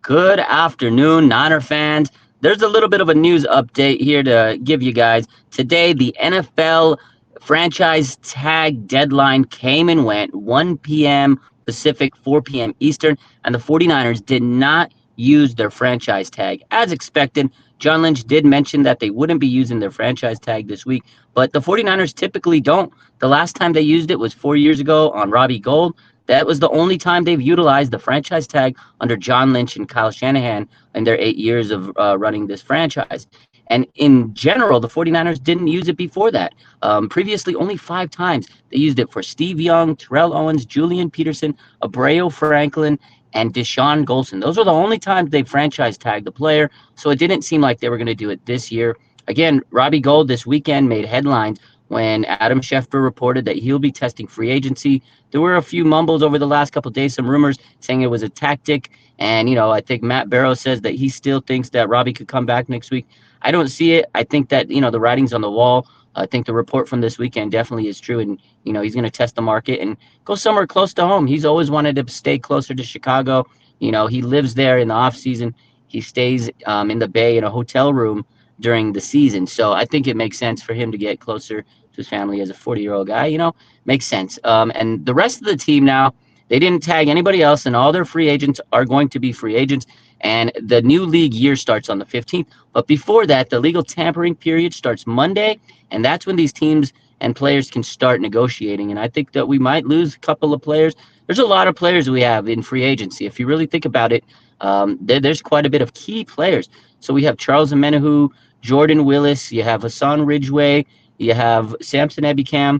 Good afternoon, Niner fans. There's a little bit of a news update here to give you guys. Today, the NFL franchise tag deadline came and went 1 p.m. Pacific, 4 p.m. Eastern, and the 49ers did not use their franchise tag. As expected, John Lynch did mention that they wouldn't be using their franchise tag this week, but the 49ers typically don't. The last time they used it was 4 years ago on Robbie Gould. That was the only time they've utilized the franchise tag under John Lynch and Kyle Shanahan in their 8 years of running this franchise. And in general, the 49ers didn't use it before that. Previously, only 5 times. They used it for Steve Young, Terrell Owens, Julian Peterson, Abreu Franklin, and Deshaun Golson. Those are the only times they franchise tagged the player, so it didn't seem like they were going to do it this year. Again, Robbie Gould this weekend made headlines when Adam Schefter reported that he'll be testing free agency. There were a few mumbles over the last couple of days, some rumors saying it was a tactic. And, I think Matt Barrow says that he still thinks that Robbie could come back next week. I don't see it. I think that, the writing's on the wall. I think the report from this weekend definitely is true. And, he's going to test the market and go somewhere close to home. He's always wanted to stay closer to Chicago. He lives there in the off season. He stays in the Bay in a hotel room during the season. So I think it makes sense for him to get closer to his family as a 40-year-old guy, makes sense. And the rest of the team now, they didn't tag anybody else, and all their free agents are going to be free agents. And the new league year starts on the 15th. But before that, the legal tampering period starts Monday, and that's when these teams and players can start negotiating. And I think that we might lose a couple of players. There's a lot of players we have in free agency. If you really think about it, there's quite a bit of key players. So we have Charles Omenihu, Jordan Willis, you have Hassan Ridgeway, you have Samson Ebikam,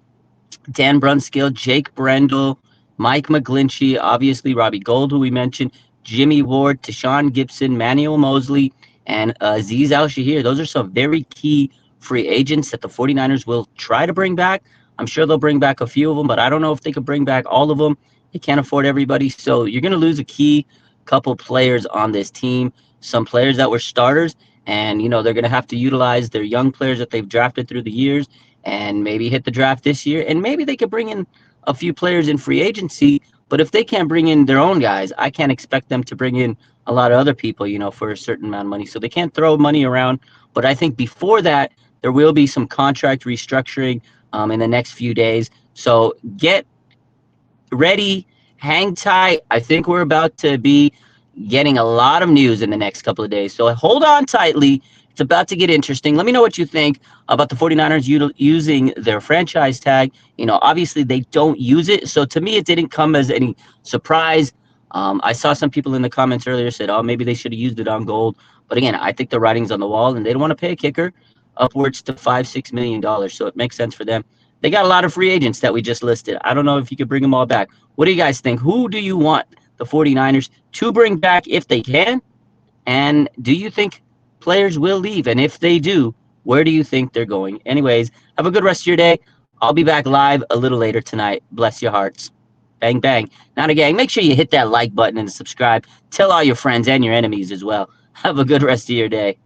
Dan Brunskill, Jake Brendel, Mike McGlinchey, obviously Robbie Gould, who we mentioned, Jimmy Ward, Tashawn Gibson, Manuel Mosley, and Azeez Al-Shahir. Those are some very key free agents that the 49ers will try to bring back. I'm sure they'll bring back a few of them, but I don't know if they could bring back all of them. They can't afford everybody. So you're going to lose a key couple players on this team, some players that were starters. And, they're going to have to utilize their young players that they've drafted through the years and maybe hit the draft this year. And maybe they could bring in a few players in free agency. But if they can't bring in their own guys, I can't expect them to bring in a lot of other people, for a certain amount of money. So they can't throw money around. But I think before that, there will be some contract restructuring in the next few days. So get ready, hang tight. I think we're about to be getting a lot of news in the next couple of days. So hold on tightly. It's about to get interesting. Let me know what you think about the 49ers using their franchise tag. Obviously they don't use it. So to me, it didn't come as any surprise. I saw some people in the comments earlier said, oh, maybe they should have used it on Gold. But again, I think the writing's on the wall and they don't want to pay a kicker upwards to $5-6 million. So it makes sense for them. They got a lot of free agents that we just listed. I don't know if you could bring them all back. What do you guys think? Who do you want the 49ers to bring back if they can? And do you think players will leave? And if they do, where do you think they're going? Anyways, have a good rest of your day. I'll be back live a little later tonight. Bless your hearts. Bang, bang. Now, gang, make sure you hit that like button and subscribe. Tell all your friends and your enemies as well. Have a good rest of your day.